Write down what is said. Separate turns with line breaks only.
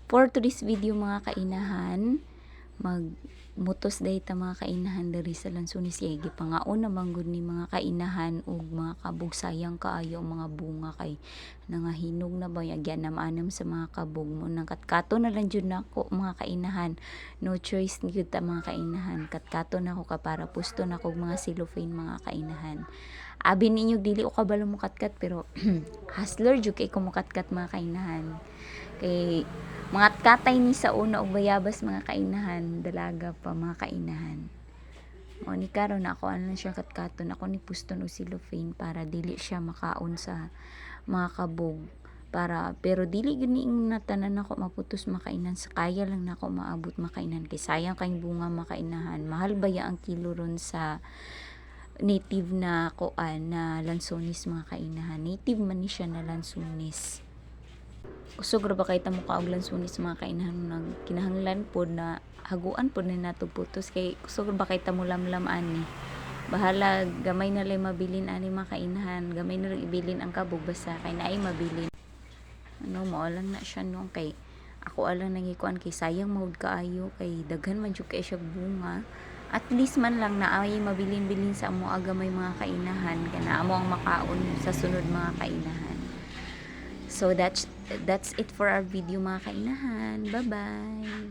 For today's video mga kainahan, magmutos dayta mga kainahan diri sa Lansones kay gipangaon naman gud ni mga kainahan ug mga kabog sayang kaayo ang mga bunga kay nangahinog na ba agyan namanam sa mga kabog mo nang katkato na lang jud nako mga kainahan. No choice ni jud ta mga kainahan, katkato na ko ka para pusto na kog mga cellophane mga kainahan. Abi ninyo dili o kabalo mo katkat pero hustler jud kay ko mo katkat mga kainahan. Kay mga katay ni sa una og bayabas mga kainahan, dalaga pa mga kainahan. O ni karon ako ano siya katkaton, ako ni puston og cellophane para dili siya makaon sa mga kabog. Pero dili gud ni natanan ako maputos makainan sa kaya lang nako maabot makainan kay sayang kay bunga makainahan. Mahal baya ang kilo ron sa native na kuan na Lansones mga kainahan. Native man ni siya na Lansones. Kusog ra ba kay ta mo kaog Lansones mga kainahan nang kinahanglan pod na haguan pod ni nato putos kay kusog ra ba kay ta mo lamlam ani. Bahala gamay na lay mabilin ani mga kainahan, gamay na lang ibilin ang kabog basta kay naay mabilin. Ano mao lang na siya no kay ako alang nangikuan kay sayang maud kaayo kay daghan man jud kay siya bunga. At least man lang na ay mabilin-bilin sa amo agamay mga kainahan kana amo ang makaon sa sunod mga kainahan. So that's it for our video mga kainahan. Bye-bye!